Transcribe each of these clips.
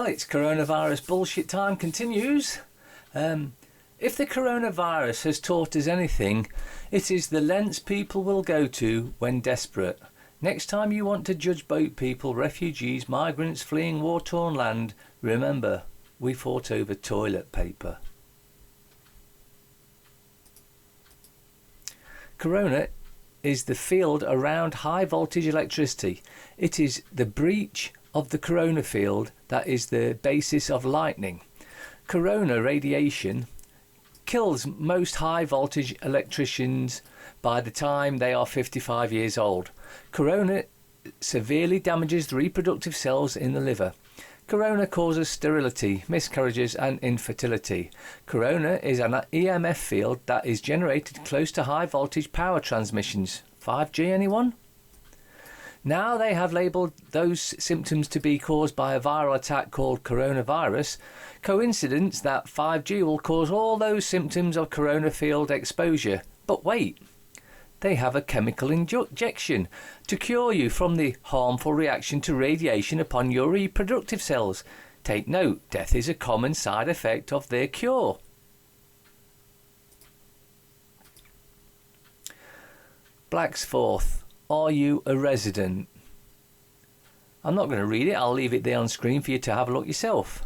it's coronavirus bullshit time continues. If the coronavirus has taught us anything, it is the lengths people will go to when desperate. Next time you want to judge boat people, refugees, migrants fleeing war-torn land, remember, we fought over toilet paper. Corona is the field around high voltage electricity. It is the breach of the corona field that is the basis of lightning. Corona radiation kills most high voltage electricians by the time they are 55 years old. Corona severely damages the reproductive cells in the liver. Corona causes sterility, miscarriages and infertility. Corona is an EMF field that is generated close to high voltage power transmissions. 5G anyone? Now they have labelled those symptoms to be caused by a viral attack called coronavirus. Coincidence that 5G will cause all those symptoms of corona field exposure. But wait, they have a chemical injection to cure you from the harmful reaction to radiation upon your reproductive cells. Take note, death is a common side effect of their cure. Blacksforth, are you a resident? I'm not going to read it, I'll leave it there on screen for you to have a look yourself.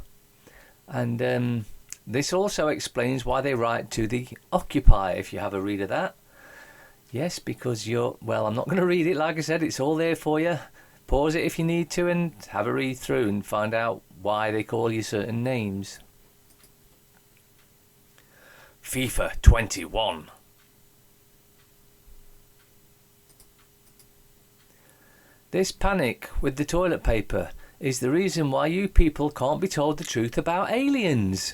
And this also explains why they write to the occupier, if you have a read of that. Yes, because well, I'm not going to read it, like I said, it's all there for you. Pause it if you need to and have a read through and find out why they call you certain names. FIFA 21. This panic with the toilet paper is the reason why you people can't be told the truth about aliens.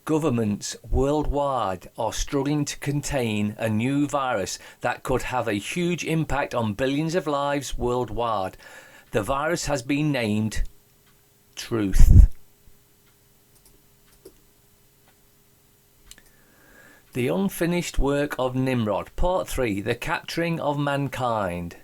Governments worldwide are struggling to contain a new virus that could have a huge impact on billions of lives worldwide. The virus has been named Truth. The Unfinished Work of Nimrod, Part 3, The Capturing of Mankind.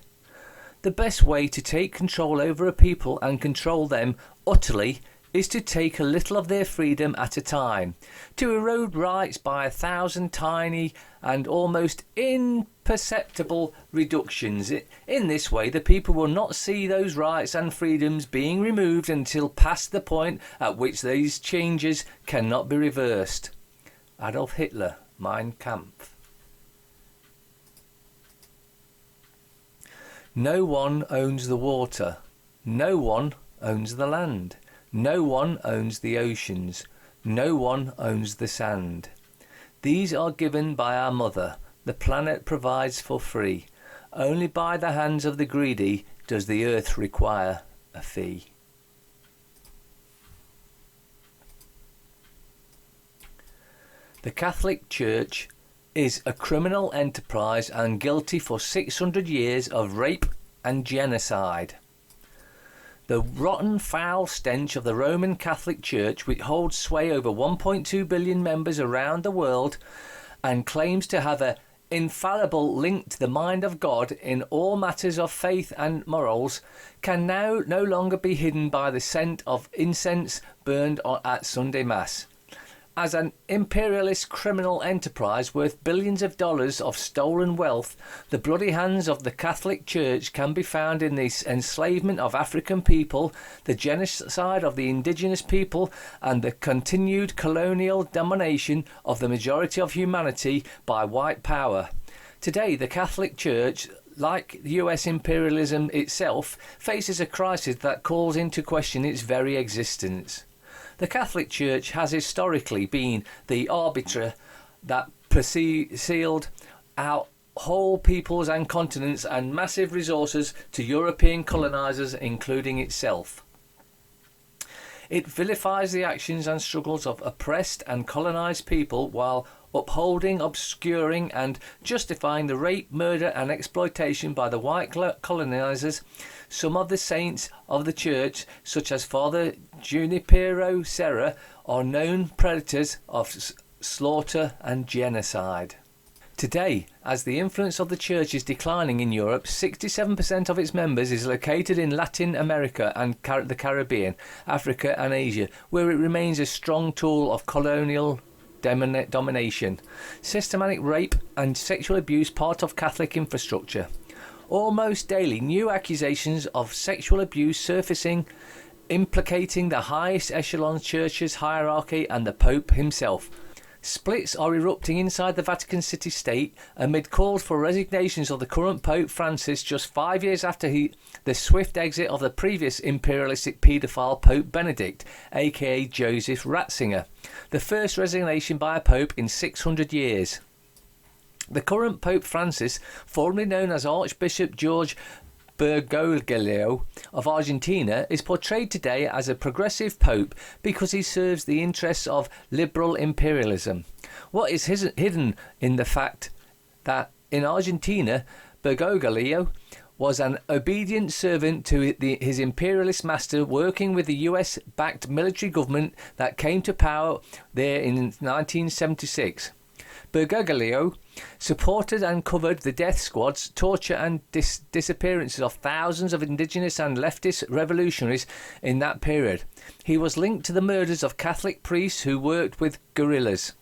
The best way to take control over a people and control them utterly is to take a little of their freedom at a time, to erode rights by 1,000 tiny and almost imperceptible reductions. In this way, the people will not see those rights and freedoms being removed until past the point at which these changes cannot be reversed. Adolf Hitler, Mein Kampf. No one owns the water. No one owns the land. No one owns the oceans. No one owns the sand. These are given by our mother. The planet provides for free. Only by the hands of the greedy does the earth require a fee. The Catholic Church is a criminal enterprise and guilty for 600 years of rape and genocide. The rotten, foul stench of the Roman Catholic Church, which holds sway over 1.2 billion members around the world and claims to have an infallible link to the mind of God in all matters of faith and morals, can now no longer be hidden by the scent of incense burned at Sunday Mass. As an imperialist criminal enterprise worth billions of dollars of stolen wealth, the bloody hands of the Catholic Church can be found in the enslavement of African people, the genocide of the indigenous people, and the continued colonial domination of the majority of humanity by white power. Today, the Catholic Church, like US imperialism itself, faces a crisis that calls into question its very existence. The Catholic Church has historically been the arbiter that sealed out whole peoples and continents and massive resources to European colonisers, including itself. It vilifies the actions and struggles of oppressed and colonised people while upholding, obscuring and justifying the rape, murder and exploitation by the white colonisers. Some of the saints of the church, such as Father Junipero Serra, are known predators of slaughter and genocide. Today, as the influence of the church is declining in Europe, 67% of its members is located in Latin America and the Caribbean, Africa and Asia, where it remains a strong tool of colonial domination. Systematic rape and sexual abuse part of Catholic infrastructure. Almost daily, new accusations of sexual abuse surfacing, implicating the highest echelon church's hierarchy and the Pope himself. Splits are erupting inside the Vatican City State amid calls for resignations of the current Pope Francis just 5 years after the swift exit of the previous imperialistic paedophile Pope Benedict, aka Joseph Ratzinger, the first resignation by a pope in 600 years. The current Pope Francis, formerly known as Archbishop George Bergoglio of Argentina, is portrayed today as a progressive pope because he serves the interests of liberal imperialism. What is hidden in the fact that in Argentina, Bergoglio was an obedient servant to his imperialist master, working with the US-backed military government that came to power there in 1976. Bergoglio supported and covered the death squads, torture and disappearances of thousands of indigenous and leftist revolutionaries in that period. He was linked to the murders of Catholic priests who worked with guerrillas.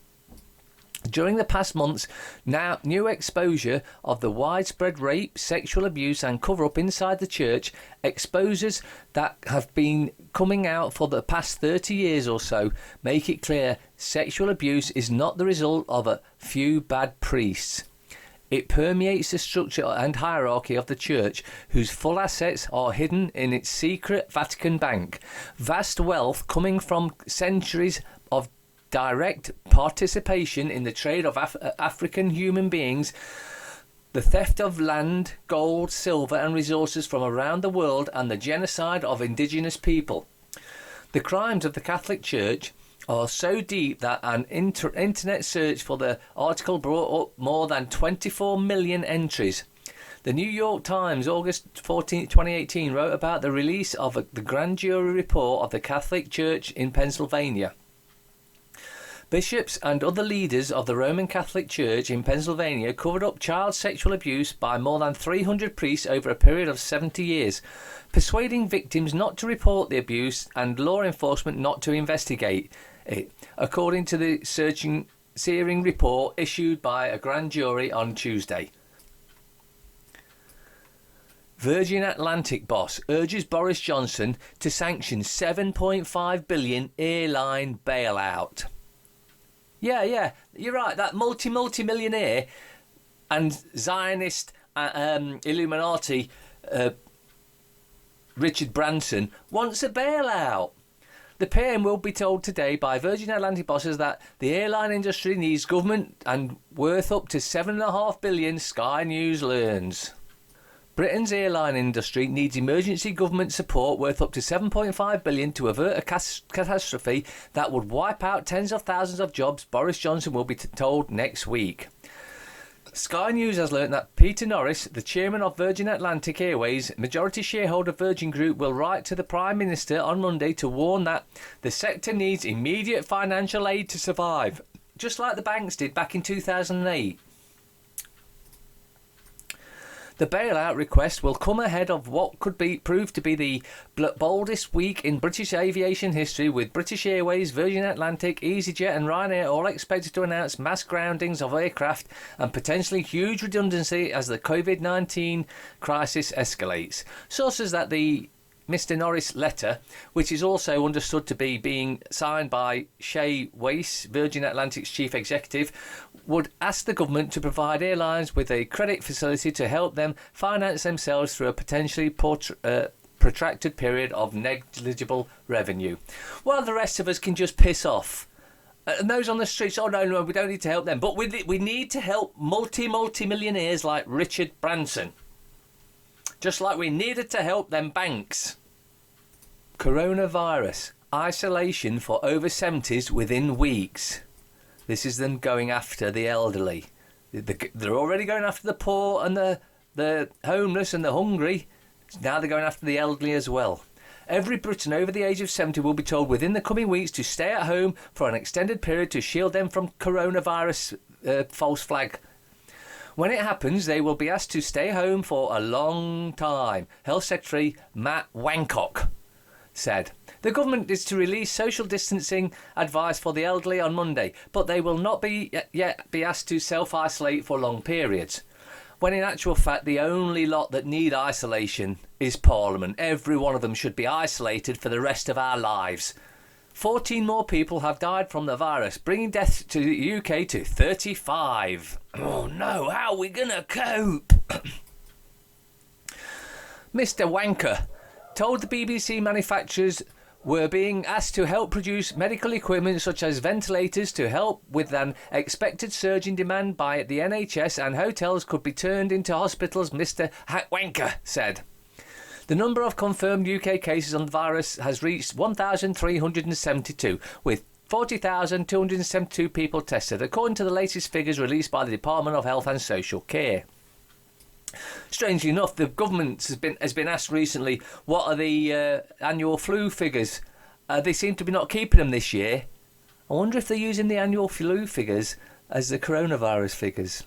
During the past months, now new exposure of the widespread rape, sexual abuse and cover-up inside the church, exposures that have been coming out for the past 30 years or so, make it clear sexual abuse is not the result of a few bad priests. It permeates the structure and hierarchy of the church, whose full assets are hidden in its secret Vatican bank. Vast wealth coming from centuries of direct participation in the trade of African human beings, the theft of land, gold, silver and resources from around the world, and the genocide of indigenous people. The crimes of the Catholic Church are so deep that an internet search for the article brought up more than 24 million entries. The New York Times, August 14, 2018, wrote about the release of the grand jury report of the Catholic Church in Pennsylvania. Bishops and other leaders of the Roman Catholic Church in Pennsylvania covered up child sexual abuse by more than 300 priests over a period of 70 years, persuading victims not to report the abuse and law enforcement not to investigate it, according to the searing report issued by a grand jury on Tuesday. Virgin Atlantic boss urges Boris Johnson to sanction $7.5 billion airline bailout. Yeah, you're right. That multi-millionaire and Zionist Illuminati Richard Branson wants a bailout. The PM will be told today by Virgin Atlantic bosses that the airline industry needs government and worth up to $7.5 billion, Sky News learns. Britain's airline industry needs emergency government support worth up to $7.5 billion to avert a catastrophe that would wipe out tens of thousands of jobs, Boris Johnson will be told next week. Sky News has learnt that Peter Norris, the chairman of Virgin Atlantic Airways, majority shareholder Virgin Group, will write to the Prime Minister on Monday to warn that the sector needs immediate financial aid to survive, just like the banks did back in 2008. The bailout request will come ahead of what could prove to be the boldest week in British aviation history, with British Airways, Virgin Atlantic, EasyJet and Ryanair all expected to announce mass groundings of aircraft and potentially huge redundancy as the COVID-19 crisis escalates. Sources that the Mr. Norris letter, which is also understood to be being signed by Shay Weiss, Virgin Atlantic's chief executive, would ask the government to provide airlines with a credit facility to help them finance themselves through a potentially protracted period of negligible revenue. While the rest of us can just piss off. And those on the streets, oh no, we don't need to help them. But we need to help multi-millionaires like Richard Branson. Just like we needed to help them banks. Coronavirus. Isolation for over 70s within weeks. This is them going after the elderly. They're already going after the poor and the homeless and the hungry. Now they're going after the elderly as well. Every Briton over the age of 70 will be told within the coming weeks to stay at home for an extended period to shield them from coronavirus false flag. When it happens, they will be asked to stay home for a long time, Health Secretary Matt Wancock said. The government is to release social distancing advice for the elderly on Monday, but they will not yet be asked to self-isolate for long periods. When in actual fact, the only lot that need isolation is Parliament. Every one of them should be isolated for the rest of our lives. 14 more people have died from the virus, bringing deaths to the UK to 35. Oh no, how are we going to cope? Mr. Wanker told the BBC manufacturers were being asked to help produce medical equipment such as ventilators to help with an expected surge in demand by the NHS, and hotels could be turned into hospitals, Mr. Wanker said. The number of confirmed UK cases on the virus has reached 1,372, with 40,272 people tested, according to the latest figures released by the Department of Health and Social Care. Strangely enough, the government has been asked recently, what are the annual flu figures? They seem to be not keeping them this year. I wonder if they're using the annual flu figures as the coronavirus figures.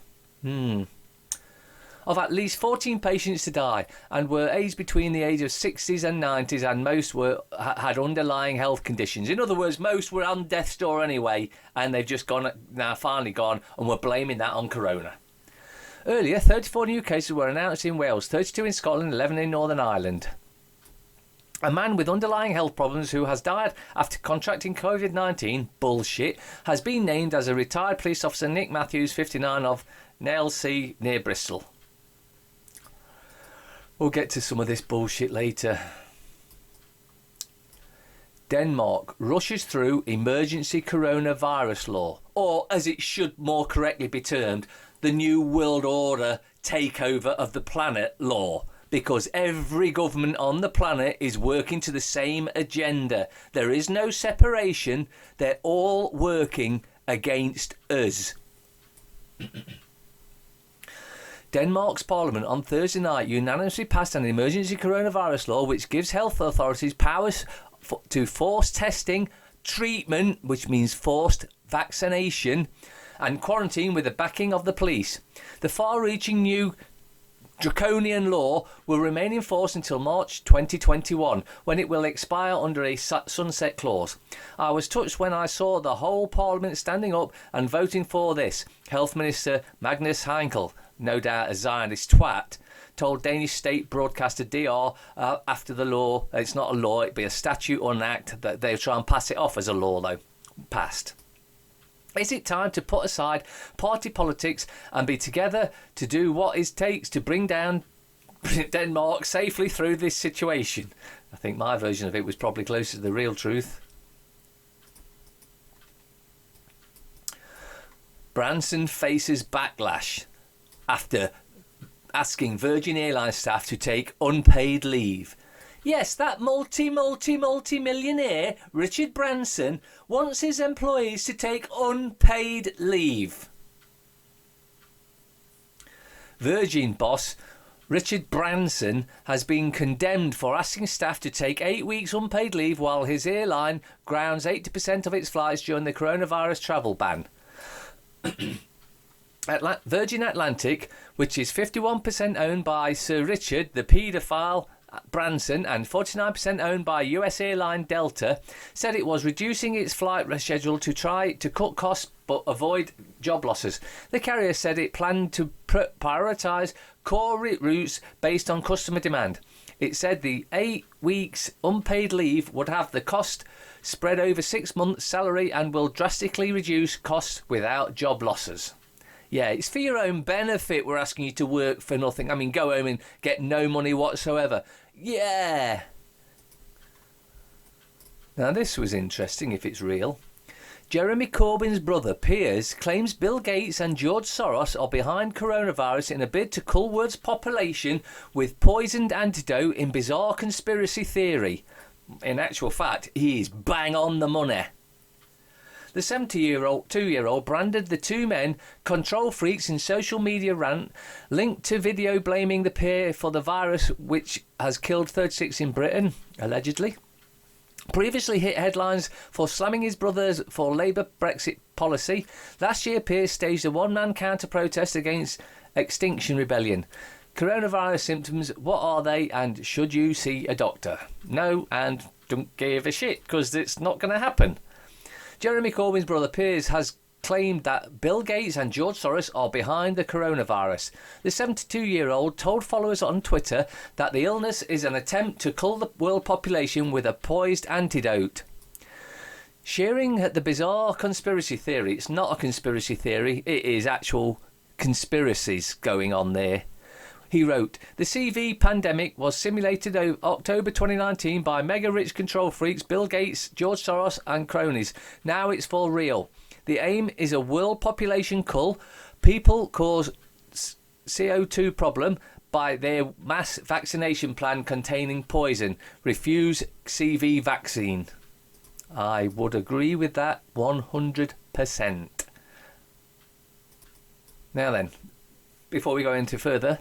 Of at least 14 patients to die, and were aged between the age of 60s and 90s, and most had underlying health conditions. In other words, most were on death's door anyway, and they've just finally gone, and we're blaming that on corona. Earlier, 34 new cases were announced in Wales, 32 in Scotland, 11 in Northern Ireland. A man with underlying health problems who has died after contracting COVID-19, bullshit, has been named as a retired police officer Nick Matthews, 59, of Nailsea near Bristol. We'll get to some of this bullshit later. Denmark rushes through emergency coronavirus law, or as it should more correctly be termed, the New World Order takeover of the planet law, because every government on the planet is working to the same agenda. There is no separation. They're all working against us. Denmark's parliament on Thursday night unanimously passed an emergency coronavirus law which gives health authorities powers to force testing, treatment, which means forced vaccination, and quarantine with the backing of the police. The far-reaching new draconian law will remain in force until March 2021, when it will expire under a sunset clause. I was touched when I saw the whole Parliament standing up and voting for this, Health Minister Magnus Heinkel, no doubt a Zionist twat, told Danish state broadcaster DR after the law. It's not a law, it'd be a statute or an act, that they'll try and pass it off as a law though. Passed. Is it time to put aside party politics and be together to do what it takes to bring down Denmark safely through this situation? I think my version of it was probably closer to the real truth. Branson faces backlash after asking Virgin Airlines staff to take unpaid leave. Yes, that multi-millionaire, Richard Branson, wants his employees to take unpaid leave. Virgin boss Richard Branson has been condemned for asking staff to take 8 weeks unpaid leave while his airline grounds 80% of its flights during the coronavirus travel ban. Virgin Atlantic, which is 51% owned by Sir Richard, the paedophile Branson, and 49% owned by US airline Delta, said it was reducing its flight schedule to try to cut costs but avoid job losses. The carrier said it planned to prioritise core routes based on customer demand. It said the 8 weeks unpaid leave would have the cost spread over 6 months' salary and will drastically reduce costs without job losses. Yeah, it's for your own benefit we're asking you to work for nothing. I mean, go home and get no money whatsoever. Yeah. Now, this was interesting if it's real. Jeremy Corbyn's brother, Piers, claims Bill Gates and George Soros are behind coronavirus in a bid to cull world's population with poisoned antidote in bizarre conspiracy theory. In actual fact, he is bang on the money. The 72-year-old branded the two men control freaks in social media rant linked to video blaming the pair for the virus which has killed 36 in Britain, allegedly. Previously hit headlines for slamming his brothers for Labour Brexit policy, last year Piers staged a one-man counter-protest against Extinction Rebellion. Coronavirus symptoms, what are they, and should you see a doctor? No, and don't give a shit, because it's not going to happen. Jeremy Corbyn's brother Piers has claimed that Bill Gates and George Soros are behind the coronavirus. The 72-year-old told followers on Twitter that the illness is an attempt to cull the world population with a poised antidote. Sharing the bizarre conspiracy theory, it's not a conspiracy theory, it is actual conspiracies going on there. He wrote, the CV pandemic was simulated in October 2019 by mega-rich control freaks Bill Gates, George Soros and cronies. Now it's for real. The aim is a world population cull. People cause CO2 problem by their mass vaccination plan containing poison. Refuse CV vaccine. I would agree with that 100%. Now then, before we go into further,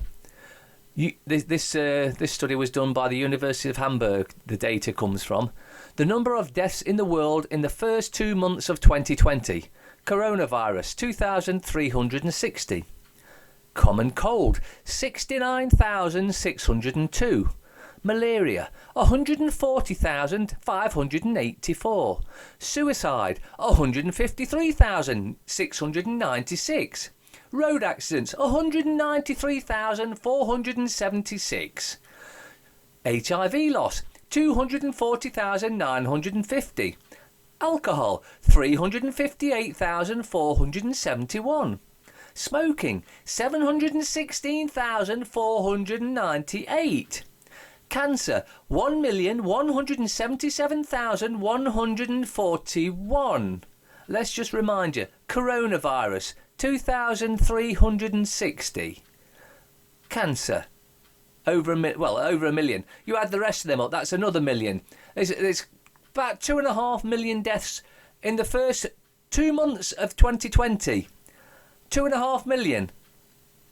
this study was done by the University of Hamburg. The data comes from the number of deaths in the world in the first 2 months of 2020. Coronavirus 2,360. Common cold 69,602. Malaria 140,584. Suicide 153,696. Road accidents 193,476. HIV loss 240,950. Alcohol 358,471. Smoking 716,498. Cancer 1,177,141. Let's just remind you, coronavirus 2,360. Cancer over a million. You add the rest of them up, that's another million. There's about 2.5 million deaths in the first 2 months of 2020. 2.5 million.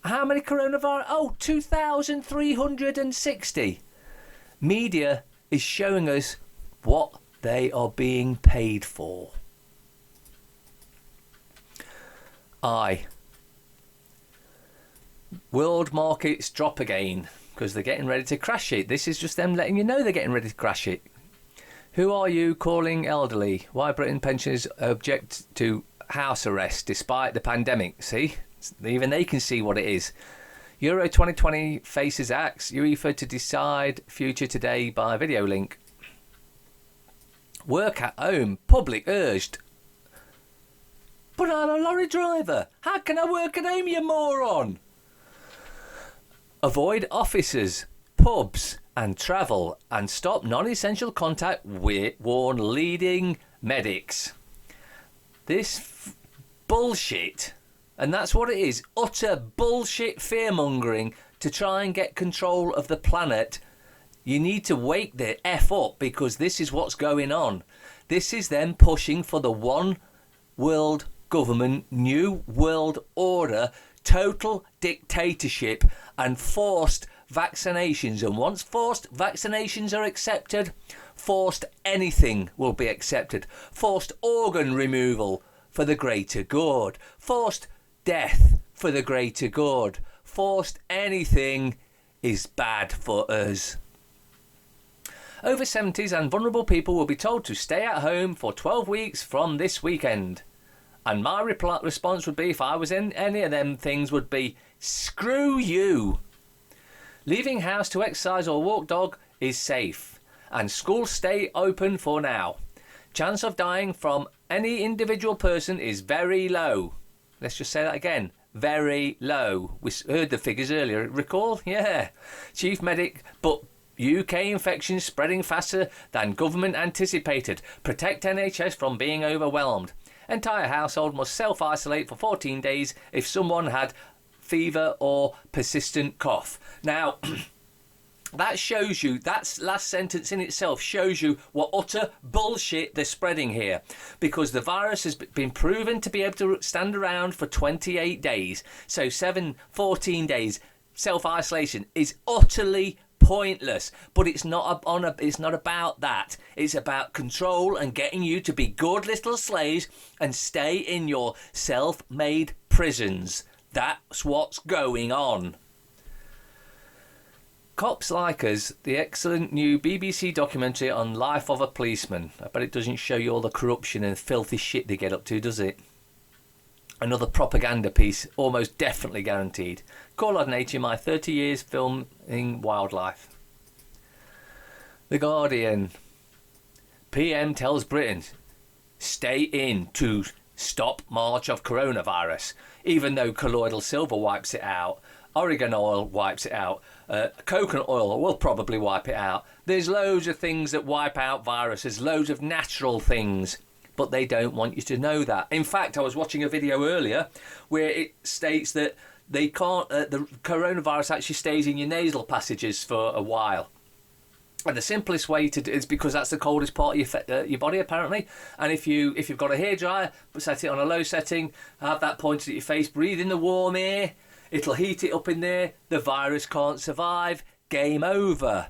How many coronavirus? Oh, 2,360. Media is showing us what they are being paid for. World markets drop again because they're getting ready to crash it. This is just them letting you know they're getting ready to crash it. Who are you calling elderly? Why Britain pensioners object to house arrest despite the pandemic? See? Even they can see what it is. Euro 2020 faces axe. UEFA to decide future today by video link. Work at home. Public urged. But I'm a lorry driver. How can I work at home, you moron? Avoid offices, pubs and travel and stop non-essential contact warn leading medics. This bullshit, and that's what it is, utter bullshit fear-mongering to try and get control of the planet. You need to wake the F up because this is what's going on. This is them pushing for the one world government, new world order, total dictatorship and forced vaccinations. And once forced vaccinations are accepted, forced anything will be accepted. Forced organ removal for the greater good. Forced death for the greater good. Forced anything is bad for us. Over 70s and vulnerable people will be told to stay at home for 12 weeks from this weekend. And my response would be, if I was in any of them things, would be, screw you. Leaving house to exercise or walk dog is safe. And schools stay open for now. Chance of dying from any individual person is very low. Let's just say that again. Very low. We heard the figures earlier. Recall? Yeah. Chief medic, but UK infections spreading faster than government anticipated. Protect NHS from being overwhelmed. Entire household must self-isolate for 14 days if someone had fever or persistent cough. Now, that shows you, that last sentence in itself shows you what utter bullshit they're spreading here. Because the virus has been proven to be able to stand around for 28 days. So 14 days self-isolation is utterly pointless. But it's not it's not about that. It's about control and getting you to be good little slaves and stay in your self-made prisons. That's what's going on. Cops Like Us, the excellent new BBC documentary on life of a policeman. I bet it doesn't show you all the corruption and filthy shit they get up to, does it? Another propaganda piece, almost definitely guaranteed. Call on Nature, my 30 years filming wildlife. The Guardian. PM tells Britons, stay in to stop march of coronavirus, even though colloidal silver wipes it out. Oregon oil wipes it out. Coconut oil will probably wipe it out. There's loads of things that wipe out viruses, loads of natural things, but they don't want you to know that. In fact, I was watching a video earlier where it states that they can't. The coronavirus actually stays in your nasal passages for a while. And the simplest way to do is because that's the coldest part of your body, apparently. And if you've got a hairdryer, set it on a low setting, have that pointed at your face, breathe in the warm air. It'll heat it up in there. The virus can't survive. Game over.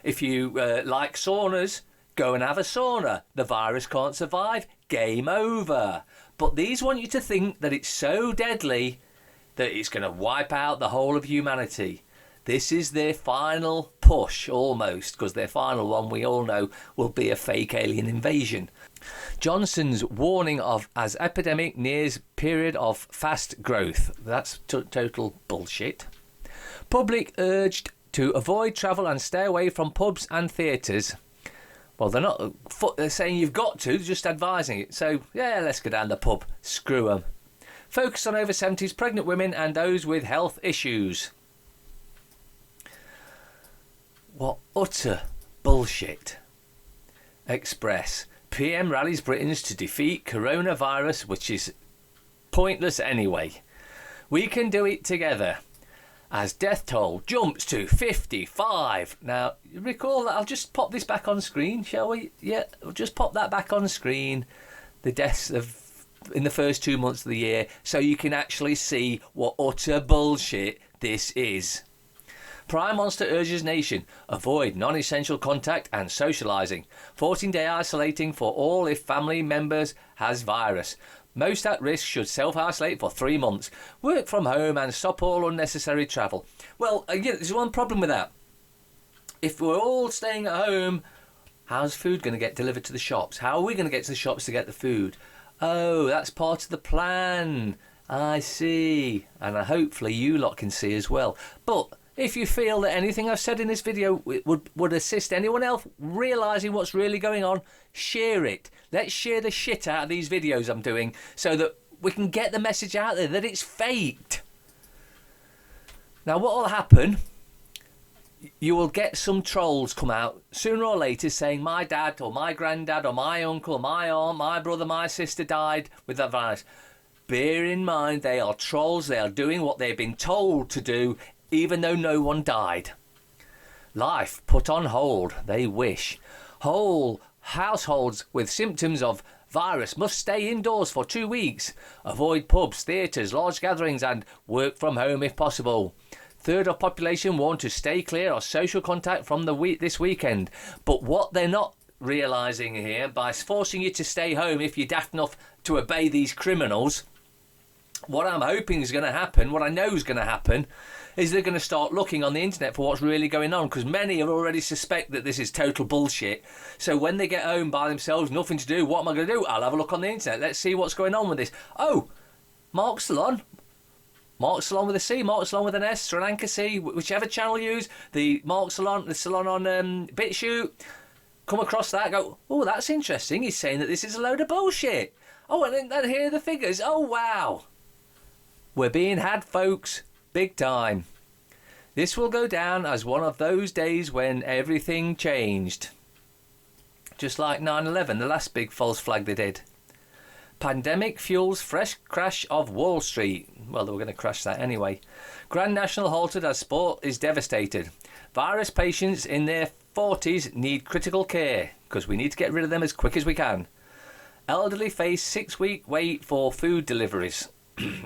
If you like saunas, go and have a sauna. The virus can't survive. Game over. But these want you to think that it's so deadly that it's going to wipe out the whole of humanity. This is their final push, almost, because their final one, we all know, will be a fake alien invasion. Johnson's warning of as epidemic nears period of fast growth. That's total bullshit. Public urged to avoid travel and stay away from pubs and theatres. Well, they're saying you've got to, they're just advising it. So, yeah, let's go down the pub. Screw them. Focus on over 70s pregnant women and those with health issues. What utter bullshit. Express. PM rallies Britons to defeat coronavirus, which is pointless anyway. We can do it together. As death toll jumps to 55. Now, recall that. I'll just pop this back on screen, shall we? Yeah, I'll just pop that back on screen. The deaths in the first 2 months of the year, so you can actually see what utter bullshit this is. Prime Minister urges nation, avoid non-essential contact and socialising. 14-day isolating for all if family members has virus. Most at risk should self-isolate for 3 months. Work from home and stop all unnecessary travel. Well, again, there's one problem with that. If we're all staying at home, how's food going to get delivered to the shops? How are we going to get to the shops to get the food? Oh, that's part of the plan. I see. And hopefully you lot can see as well. But if you feel that anything I've said in this video would assist anyone else realising what's really going on, share it. Let's share the shit out of these videos I'm doing so that we can get the message out there that it's faked. Now what will happen, you will get some trolls come out sooner or later saying my dad or my granddad or my uncle, my aunt, my brother, my sister died with that virus. Bear in mind they are trolls, they are doing what they've been told to do even though no one died. Life put on hold, they wish. Whole households with symptoms of virus must stay indoors for 2 weeks. Avoid pubs, theatres, large gatherings and work from home if possible. Third of population warned to stay clear of social contact from this weekend. But what they're not realising here, by forcing you to stay home if you're daft enough to obey these criminals, what I'm hoping is going to happen, what I know is going to happen, is they're going to start looking on the internet for what's really going on, because many have already suspect that this is total bullshit. So when they get home by themselves, nothing to do, what am I going to do? I'll have a look on the internet. Let's see what's going on with this. Oh, Mark Salon. Mark Salon with a C, Mark Salon with an S, Sri Lanka C, whichever channel you use. The Mark Salon, the Salon on BitChute. Come across that, go, oh, that's interesting. He's saying that this is a load of bullshit. Oh, and then here are the figures. Oh, wow. We're being had, folks. Big time. This will go down as one of those days when everything changed. Just like 9/11, the last big false flag they did. Pandemic fuels fresh crash of Wall Street. Well, they were going to crash that anyway. Grand National halted as sport is devastated. Virus patients in their 40s need critical care because we need to get rid of them as quick as we can. Elderly face 6-week wait for food deliveries.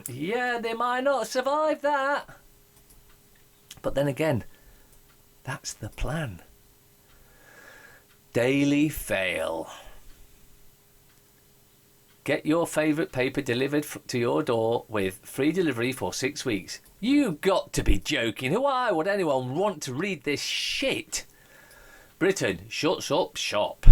Yeah, they might not survive that. But then again, That's the plan. Daily fail. Get your favourite paper delivered to your door with free delivery for 6 weeks. You've got to be joking. Why would anyone want to read this shit? Britain shuts up shop.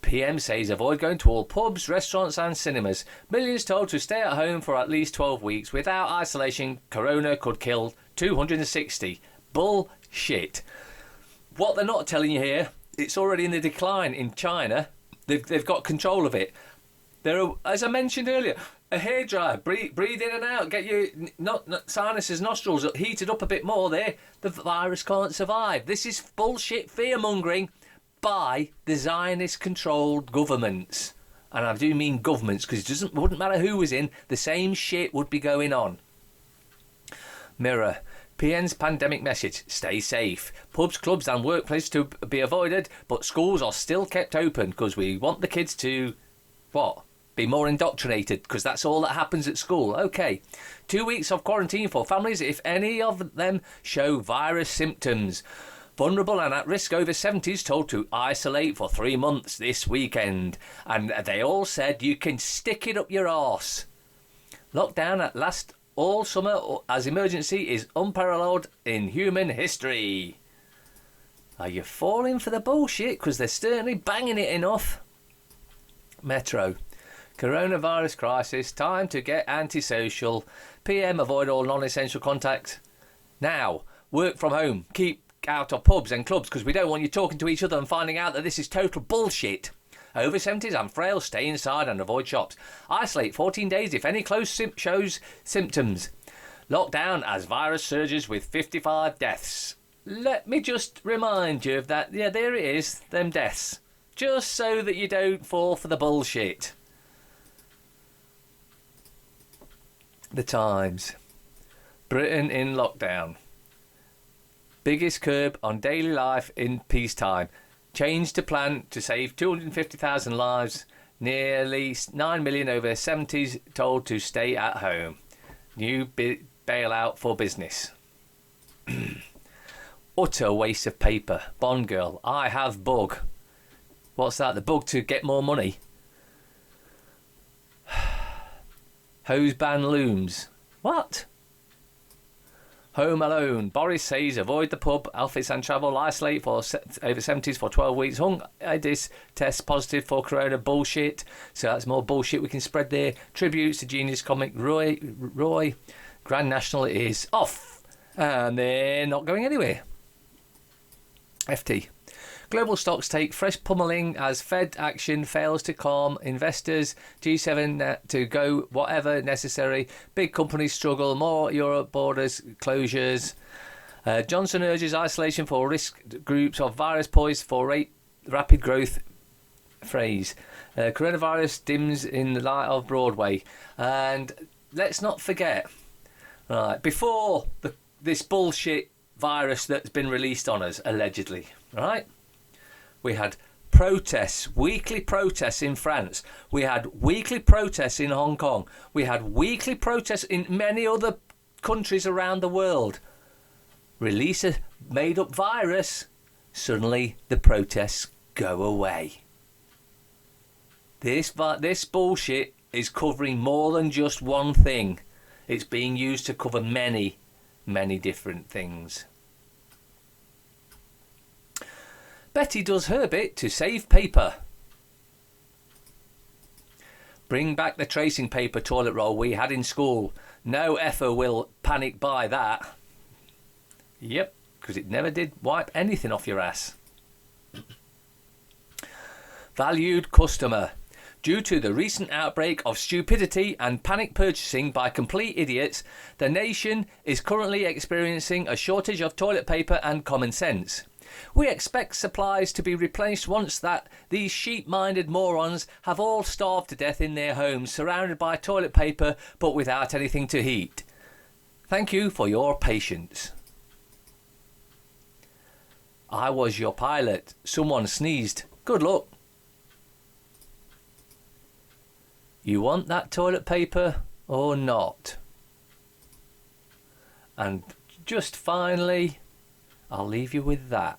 PM says avoid going to all pubs, restaurants and cinemas. Millions told to stay at home for at least 12 weeks. Without isolation, corona could kill 260. Bullshit. What they're not telling you here, it's already in the decline in China. They've got control of it. There are, as I mentioned earlier, a hairdryer. Breathe in and out. Get your sinuses, nostrils heated up a bit more there. The virus can't survive. This is bullshit fear-mongering by the Zionist-controlled governments. And I do mean governments, because it wouldn't matter who was in, the same shit would be going on. Mirror. PN's pandemic message, stay safe. Pubs, clubs and workplaces to be avoided, but schools are still kept open because we want the kids to, what? Be more indoctrinated, because that's all that happens at school. Okay. 2 weeks of quarantine for families if any of them show virus symptoms. Vulnerable and at risk over 70s told to isolate for 3 months this weekend. And they all said you can stick it up your arse. Lockdown at last all summer as emergency is unparalleled in human history. Are you falling for the bullshit? Because they're certainly banging it enough. Metro. Coronavirus crisis. Time to get antisocial. PM avoid all non-essential contact. Now, work from home. Keep out of pubs and clubs because we don't want you talking to each other and finding out that this is total bullshit. Over 70s and frail, stay inside and avoid shops. Isolate 14 days if any close shows symptoms. Lockdown as virus surges with 55 deaths. Let me just remind you of that. Yeah, there it is, them deaths. Just so that you don't fall for the bullshit. The Times. Britain in lockdown. Biggest curb on daily life in peacetime. Change to plan to save 250,000 lives. Nearly 9 million over 70s told to stay at home. New bailout for business. Utter waste of paper. Bond girl. I have bug. What's that? The bug to get more money. Hose ban looms. What? Home alone. Boris says avoid the pub, outfits and travel. Isolate for over 70s for 12 weeks. Hung Edis test positive for corona. Bullshit. So that's more bullshit we can spread there. Tributes to genius comic Roy. Grand National is off. And they're not going anywhere. FT. Global stocks take fresh pummeling as Fed action fails to calm investors. G7 to go whatever necessary. Big companies struggle. More Europe borders closures. Johnson urges isolation for risk groups of virus poised for rapid growth. Phrase. Coronavirus dims in the light of Broadway. And let's not forget, right, before this bullshit virus that's been released on us, allegedly, right? We had protests, weekly protests in France. We had weekly protests in Hong Kong. We had weekly protests in many other countries around the world. Release a made-up virus, suddenly the protests go away. This bullshit is covering more than just one thing. It's being used to cover many, many different things. Betty does her bit to save paper. Bring back the tracing paper toilet roll we had in school. No effer will panic buy that. Yep, because it never did wipe anything off your ass. Valued customer. Due to the recent outbreak of stupidity and panic purchasing by complete idiots, the nation is currently experiencing a shortage of toilet paper and common sense. We expect supplies to be replenished once that these sheep-minded morons have all starved to death in their homes, surrounded by toilet paper but without anything to eat. Thank you for your patience. I was your pilot. Someone sneezed. Good luck. You want that toilet paper or not? And just finally, I'll leave you with that.